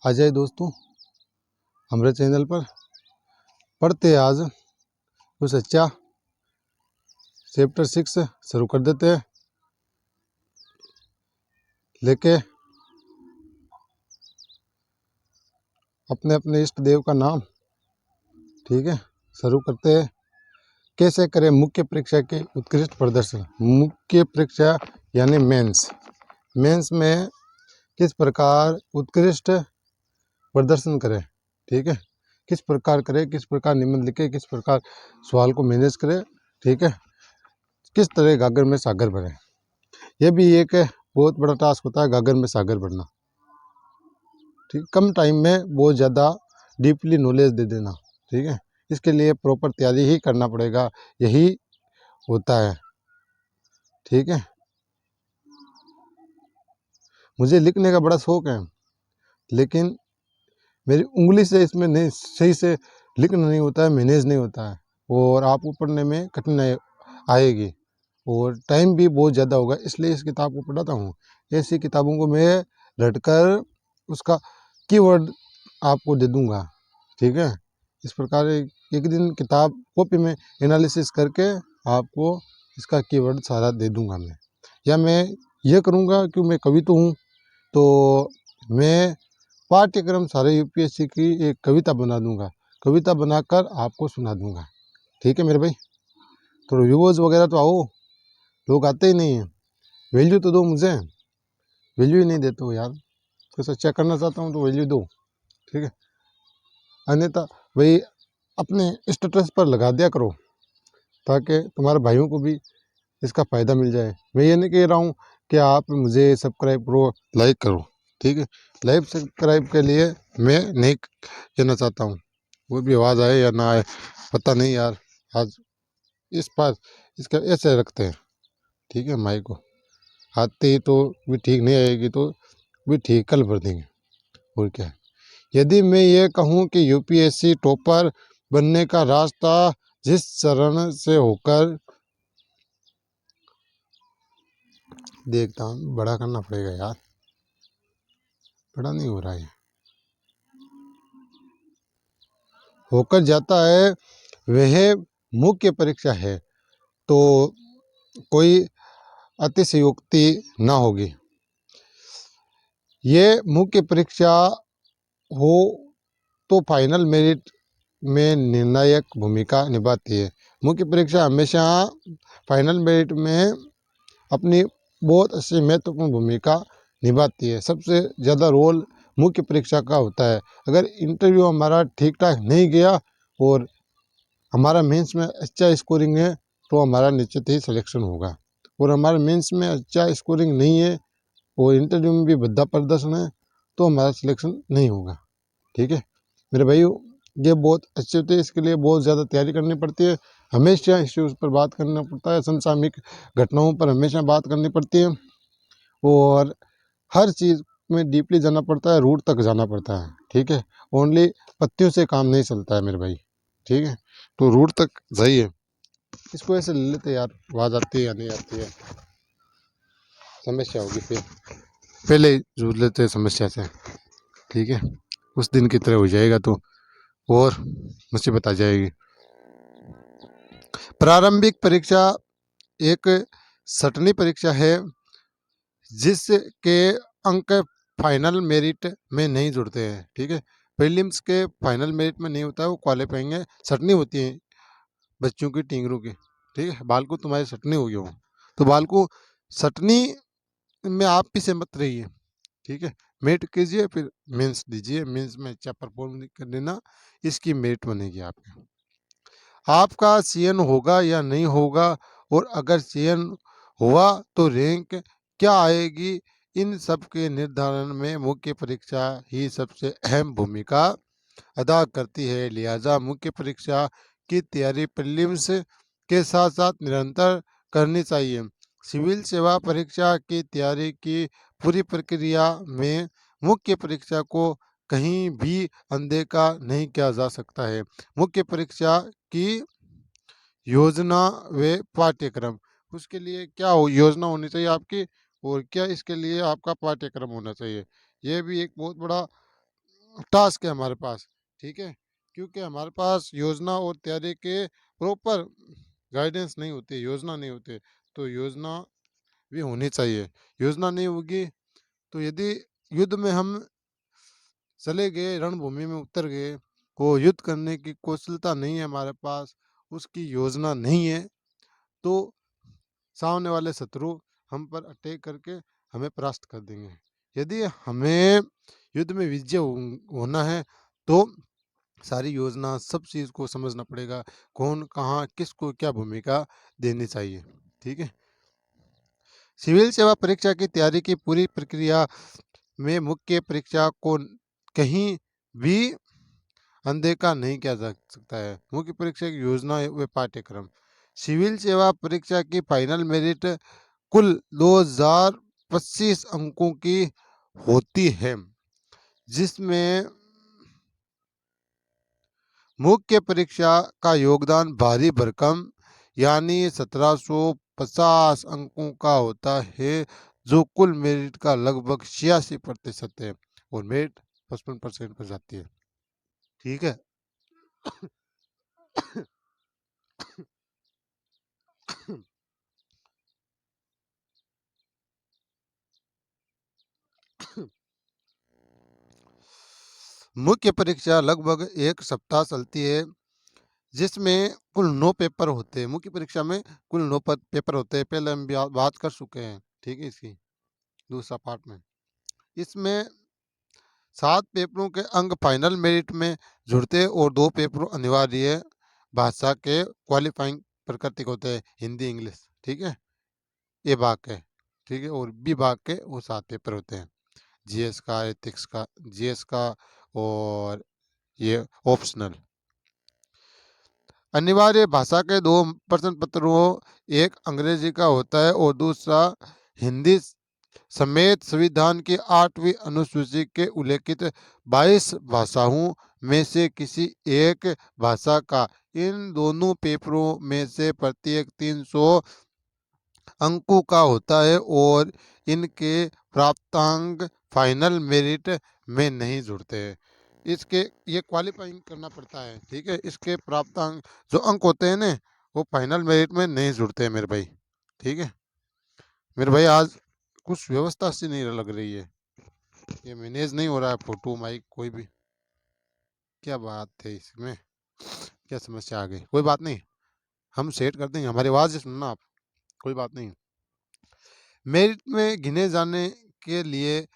आ जाए दोस्तों हमारे चैनल पर। पढ़ते हैं आज कुछ अच्छा। चैप्टर 6 शुरू कर देते हैं। लेके अपने अपने इष्ट देव का नाम। ठीक है, शुरू करते हैं। कैसे करें मुख्य परीक्षा के उत्कृष्ट प्रदर्शन। मुख्य परीक्षा यानी मेंस। मेंस में किस प्रकार उत्कृष्ट प्रदर्शन करें। ठीक है, किस प्रकार करें, किस प्रकार निबंध लिखे, किस प्रकार सवाल को मैनेज करें। ठीक है, किस तरह गागर में सागर भरें। यह भी एक बहुत बड़ा टास्क होता है, गागर में सागर भरना। ठीक, कम टाइम में बहुत ज़्यादा डीपली नॉलेज दे देना। ठीक है, इसके लिए प्रॉपर तैयारी ही करना पड़ेगा, यही होता है। ठीक है, मुझे लिखने का बड़ा शौक है, लेकिन मेरी उंगली से इसमें नहीं सही से लिखना नहीं होता है, मैनेज नहीं होता है, और आपको पढ़ने में कठिनाई आएगी और टाइम भी बहुत ज़्यादा होगा। इसलिए इस किताब को पढ़ाता हूँ। ऐसी किताबों को मैं रटकर उसका कीवर्ड आपको दे दूंगा। ठीक है, इस प्रकार एक दिन किताब कॉपी में एनालिसिस करके आपको इसका कीवर्ड सारा दे दूंगा मैं। या मैं ये करूँगा कि मैं कवि तो हूँ, तो मैं पाठ्यक्रम सारे यूपीएससी की एक कविता बना दूंगा। कविता बनाकर आपको सुना दूंगा। ठीक है मेरे भाई, तो व्यूवर्स वगैरह तो आओ, लोग आते ही नहीं हैं। वैल्यू तो दो मुझे, वैल्यू ही नहीं देते हो यार। कुछ अच्छा करना चाहता हूँ तो वैल्यू दो। ठीक है, अन्यथा भाई अपने स्टेटस पर लगा दिया करो, ताकि तुम्हारे भाइयों को भी इसका फ़ायदा मिल जाए। मैं ये नहीं कह रहा हूँ कि आप मुझे सब्सक्राइब करो, लाइक करो। ठीक है, लाइक सब्सक्राइब के लिए मैं नहीं कहना चाहता हूँ, वो भी आवाज़ आए या ना आए पता नहीं यार। आज इस पास इसका ऐसे रखते हैं। ठीक है, माइक को आते ही तो भी ठीक नहीं आएगी तो भी ठीक कल भर देंगे, और क्या है। यदि मैं ये कहूँ कि यूपीएससी टॉपर बनने का रास्ता जिस चरण से होकर, देखता हूँ बड़ा करना पड़ेगा यार, बड़ा नहीं हो रहा है, होकर जाता है वह मुख्य परीक्षा है, तो कोई अतिशयोक्ति ना होगी। ये मुख्य परीक्षा हो तो फाइनल मेरिट में निर्णायक भूमिका निभाती है। मुख्य परीक्षा हमेशा फाइनल मेरिट में अपनी बहुत अच्छी महत्वपूर्ण भूमिका निभाती है। सबसे ज़्यादा रोल मुख्य परीक्षा का होता है। अगर इंटरव्यू हमारा ठीक ठाक नहीं गया और हमारा मेंस में अच्छा स्कोरिंग है, तो हमारा निश्चित ही सिलेक्शन होगा। और हमारा मेंस में अच्छा स्कोरिंग नहीं है और इंटरव्यू में भी भद्दा प्रदर्शन है, तो हमारा सिलेक्शन नहीं होगा। ठीक है मेरे भाइयों, ये बहुत अच्छे होते हैं। इसके लिए बहुत ज़्यादा तैयारी करनी पड़ती है, हमेशा इश्यूज़ पर बात करना पड़ता है, समसामयिक घटनाओं पर हमेशा बात करनी पड़ती है, और हर चीज़ में डीपली जाना पड़ता है, रूट तक जाना पड़ता है। ठीक है, ओनली पत्तियों से काम नहीं चलता है मेरे भाई। ठीक है, तो रूट तक जाइए। इसको ऐसे ले लेते यार, आवाज़ आती है या नहीं आती है, समस्या होगी फिर, पहले ही जूझ लेते हैं समस्या से। ठीक है, उस दिन की तरह हो जाएगा तो और मुसीबत आ जाएगी। प्रारंभिक परीक्षा एक सटनी परीक्षा है, जिसके अंक फाइनल मेरिट में नहीं जुड़ते हैं। ठीक है, प्रीलिम्स के फाइनल मेरिट में नहीं होता है, वो क्वालिफाइंग है। सटनी होती है बच्चों की, टिंगरों की। ठीक है, बालकू तुम्हारी सटनी हो गई हो, तो बालकू सटनी में आप पीछे मत रहिए। ठीक है, मेरिट कीजिए, फिर मेंस दीजिए, मेंस में अच्छा परफॉर्म कर देना, इसकी मेरिट बनेगी आपकी। आपका चयन होगा या नहीं होगा, और अगर चयन हुआ तो रैंक क्या आएगी, इन सब के निर्धारण में मुख्य परीक्षा ही सबसे अहम भूमिका अदा करती है। लिहाजा मुख्य परीक्षा की तैयारी प्रीलिम्स के साथ साथ निरंतर करनी चाहिए। सिविल सेवा परीक्षा की तैयारी की पूरी प्रक्रिया में मुख्य परीक्षा को कहीं भी अनदेखा नहीं किया जा सकता है। मुख्य परीक्षा की योजना व पाठ्यक्रम, उसके लिए क्या योजना होनी चाहिए आपकी, और क्या इसके लिए आपका पाठ्यक्रम होना चाहिए। यह भी एक बहुत बड़ा टास्क है हमारे पास, ठीक है, क्योंकि हमारे पास योजना और तैयारी के प्रॉपर गाइडेंस नहीं होती, योजना नहीं होती, तो योजना भी होनी चाहिए। योजना नहीं होगी तो यदि युद्ध में हम चले गए, रणभूमि में उतर गए, को युद्ध करने की कौशलता नहीं है हमारे पास, उसकी योजना नहीं है, तो सामने वाले शत्रु हम पर अटैक करके हमें परास्त कर देंगे। यदि हमें युद्ध में विजय होना है तो सारी योजना, सब चीज़ को समझना पड़ेगा, कौन कहाँ किसको क्या भूमिका देनी चाहिए, ठीक है। सिविल सेवा परीक्षा की तैयारी की पूरी प्रक्रिया में मुख्य परीक्षा को कहीं भी अनदेखा नहीं किया जा सकता है। मुख्य परीक्षा की योजना व पाठ्यक्रम। सिविल सेवा परीक्षा की फाइनल मेरिट कुल 2025 अंकों की होती है, जिसमें मुख्य परीक्षा का योगदान भारी भरकम यानी 1750 अंकों का होता है, जो कुल मेरिट का लगभग 86% है, और मेरिट 55% पर जाती है, ठीक है। मुख्य परीक्षा लगभग एक सप्ताह चलती है, जिसमें कुल 9 पेपर होते हैं। मुख्य परीक्षा में कुल 9 पेपर होते हैं, पहले हम बात कर चुके हैं, ठीक है, इसकी दूसरा पार्ट में। इसमें 7 पेपरों के अंक फाइनल मेरिट में जुड़ते हैं और 2 पेपर अनिवार्य भाषा के क्वालिफाइंग प्रकृति के होते हैं, हिंदी इंग्लिश, ठीक है, ए भाग के, ठीक है, और बी भाग के वो 7 पेपर होते हैं, जीएस का, एथिक्स का, जीएस का, और ये ऑप्शनल। अनिवार्य भाषा के 2 प्रश्न पत्रों, एक अंग्रेजी का होता है और दूसरा हिंदी समेत संविधान की 8वीं अनुसूची के उल्लेखित 22 भाषाओं में से किसी एक भाषा का। इन दोनों पेपरों में से प्रत्येक 300 अंकों का होता है और इनके प्राप्तांक फाइनल मेरिट में नहीं जुड़ते हैं। इसके ये क्वालिफाइंग करना पड़ता है, ठीक है, इसके प्राप्तांक जो अंक होते हैं ना, वो फाइनल मेरिट में नहीं जुड़ते हैं मेरे भाई, ठीक है। मेरे भाई आज कुछ व्यवस्था सी नहीं लग रही है, ये मैनेज नहीं हो रहा है, फोटो माइक कोई भी, क्या बात है इसमें, क्या समस्या आ गई, कोई बात नहीं, हम सेट कर देंगे, हमारी आवाज़ सुनना आप, कोई बात नहीं। मेरिट में गिने जाने के लिए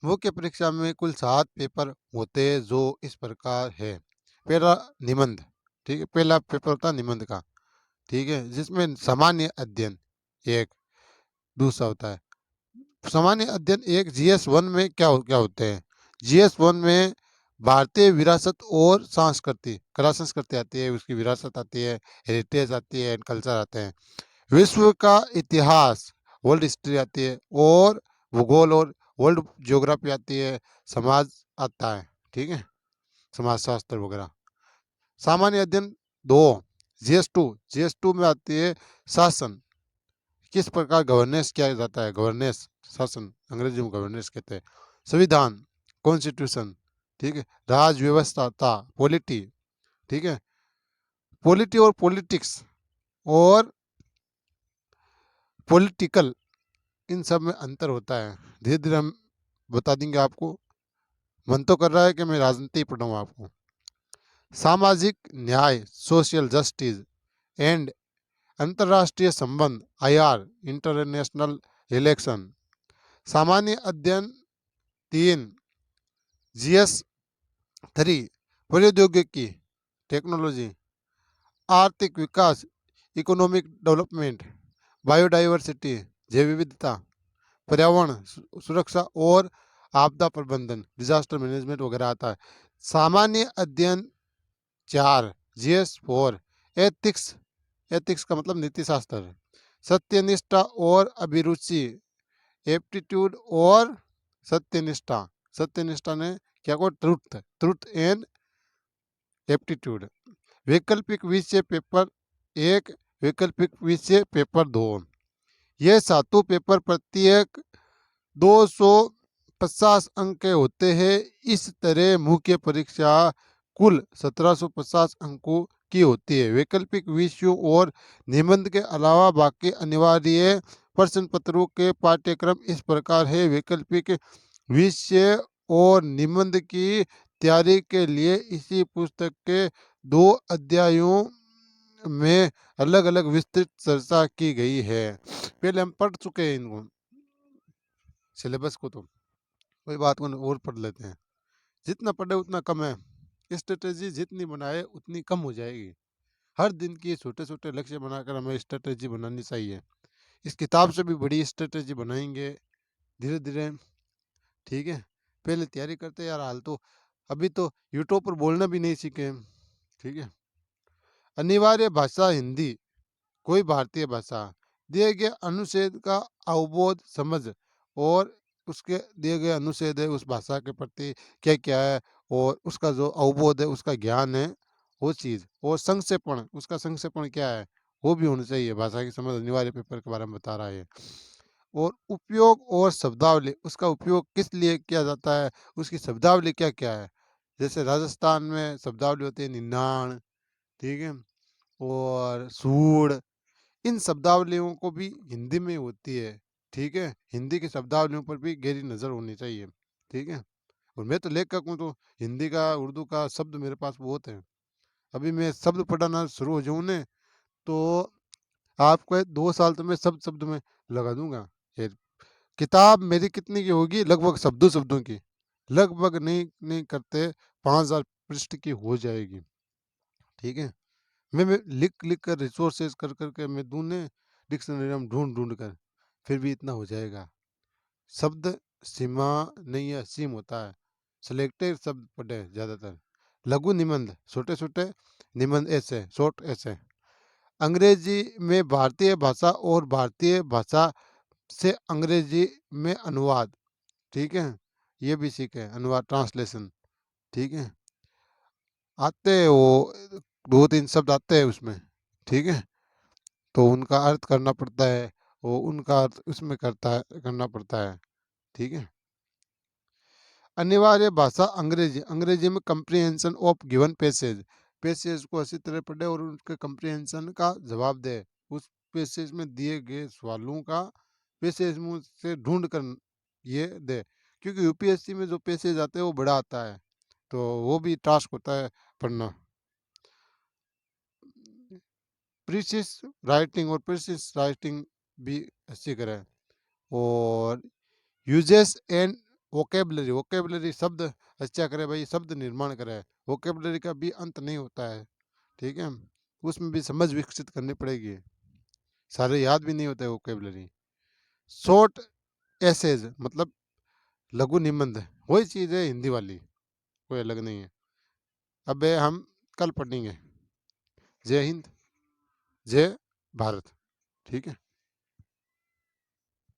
मुख्य परीक्षा में कुल 7 पेपर होते हैं, जो इस प्रकार है। पहला निबंध, ठीक है, पहला पेपर होता है निबंध का, ठीक है, जिसमें सामान्य अध्ययन एक, दूसरा होता है सामान्य अध्ययन एक। GS1 में क्या होते हैं, GS1 में भारतीय विरासत और संस्कृति, कला संस्कृति आती है, उसकी विरासत आती है, हेरिटेज आती है, कल्चर आते हैं। विश्व का इतिहास, वर्ल्ड हिस्ट्री आती है, और भूगोल और वर्ल्ड ज्योग्राफी आती है, समाज आता है, ठीक है, समाज शास्त्र वगैरह। सामान्य अध्ययन 2, GS2 में आती है शासन, किस प्रकार गवर्नेंस किया जाता है, गवर्नेंस, शासन, अंग्रेजी में गवर्नेंस कहते हैं। संविधान, कॉन्स्टिट्यूशन, ठीक है, राज व्यवस्था, पॉलिटी, ठीक है, पॉलिटी और पॉलिटिक्स और पॉलिटिकल, इन सब में अंतर होता है, धीरे धीरे हम बता देंगे आपको। मन तो कर रहा है कि मैं राजनीति पढ़ाऊँ आपको। सामाजिक न्याय, सोशल जस्टिस एंड अंतर्राष्ट्रीय संबंध, IR, इंटरनेशनल रिलेशन। सामान्य अध्ययन 3, GS3, प्रौद्योगिकी, टेक्नोलॉजी, आर्थिक विकास, इकोनॉमिक डेवलपमेंट, बायोडाइवर्सिटी, जैव विविधता, पर्यावरण सुरक्षा और आपदा प्रबंधन, डिजास्टर मैनेजमेंट वगैरह आता है। सामान्य अध्ययन 4, GS4, एथिक्स का मतलब नीति शास्त्र, सत्यनिष्ठा और अभिरुचि, एप्टीट्यूड और सत्यनिष्ठा, सत्यनिष्ठा ने क्या को ट्रुथ एंड एप्टीट्यूड। वैकल्पिक विषय पेपर 1, वैकल्पिक विषय पेपर 2। ये सातों पेपर प्रत्येक 200 50 अंक के होते हैं। इस तरह मुख्य परीक्षा कुल 1750 अंकों की होती है। वैकल्पिक विषयों और निबंध के अलावा बाकी अनिवार्य प्रश्न पत्रों के पाठ्यक्रम इस प्रकार है। वैकल्पिक विषय और निबंध की तैयारी के लिए इसी पुस्तक के 2 अध्यायों में अलग-अलग विस्तृत चर्चा की गई है। पहले हम पढ़ चुके हैं इनको सिलेबस को, तो कोई बात को और पढ़ लेते हैं। जितना पढ़े उतना कम है। स्ट्रेटेजी जितनी बनाए उतनी कम हो जाएगी। हर दिन की छोटे-छोटे लक्ष्य बनाकर हमें स्ट्रेटेजी बनानी चाहिए। इस किताब से भी बड़ी स्ट्रेटेजी बनाएंगे धीरे-धीरे, ठीक है। पहले तैयारी करते हैं यार, हाल तो अभी तो यूट्यूब पर बोलना भी नहीं सीखे हैं, ठीक है। अनिवार्य भाषा हिंदी, कोई भारतीय भाषा, दिए गए अनुच्छेद का अवबोध समझ और उसके दिए गए अनुच्छेद है उस भाषा के प्रति क्या क्या है और उसका जो अवबोध है, उसका ज्ञान है, वो चीज़ और संक्षेपण, उसका संक्षेपण क्या है वो भी होना चाहिए। भाषा की समझ अनिवार्य पेपर के बारे में बता रहा है। और उपयोग और शब्दावली, उसका उपयोग किस लिए किया जाता है, उसकी शब्दावली क्या क्या है। जैसे राजस्थान में शब्दावली होती है निनाण, ठीक है, और सूढ़। इन शब्दावलियों को भी हिंदी में होती है, ठीक है। हिंदी की शब्दावलियों पर भी गहरी नज़र होनी चाहिए, ठीक है। और मैं तो लेखक हूँ, तो हिंदी का उर्दू का शब्द मेरे पास बहुत है। अभी मैं शब्द पढ़ाना शुरू हो जाऊँ ने, तो आपको 2 साल तो मैं शब्द में लगा दूंगा। ये किताब मेरी कितनी की होगी, लगभग शब्दों शब्दों की, लगभग नहीं नहीं करते 5000 पृष्ठ की हो जाएगी, ठीक है। मैं लिख लिख कर रिसोर्सेज कर करके मैं दूने डिक्शनरी में ढूंढ ढूंढ कर, फिर भी इतना हो जाएगा। शब्द सीमा नहीं है, असीम होता है। सिलेक्टेड शब्द पढ़े ज़्यादातर। लघु निबंध, छोटे छोटे निबंध, ऐसे शॉर्ट ऐसे। अंग्रेजी में भारतीय भाषा और भारतीय भाषा से अंग्रेजी में अनुवाद, ठीक है। ये भी सीखे, अनुवाद ट्रांसलेशन, ठीक है। आते हैं वो 2-3 शब्द आते हैं उसमें, ठीक है। तो उनका अर्थ करना पड़ता है, वो उनका अर्थ उसमें करना पड़ता है, ठीक है। अनिवार्य भाषा अंग्रेजी, अंग्रेजी में comprehension of given passage, passage को अच्छी तरह पढ़े और उनके कंप्रीहेंशन का जवाब दे। उस पैसेज में दिए गए सवालों का पैसेज मुंह से ढूंढ कर ये दे, क्योंकि यूपीएससी में जो पैसेज आते हैं वो बड़ा आता है, तो वो भी टास्क होता है पढ़ना। प्रीसिस राइटिंग, और प्रीसिस राइटिंग भी अच्छी करें। और यूजेस एंड वोकेबलरी, वोकेबलरी शब्द अच्छा करे भाई, शब्द निर्माण करे। वोकेबलरी का भी अंत नहीं होता है, ठीक है। उसमें भी समझ विकसित करनी पड़ेगी, सारे याद भी नहीं होता है वोकेबलरी। शॉर्ट एसेज मतलब लघु निबंध, वही चीज़ है हिंदी वाली, कोई अलग नहीं है। अब हम कल पढ़ेंगे। जय हिंद, जय भारत, ठीक है।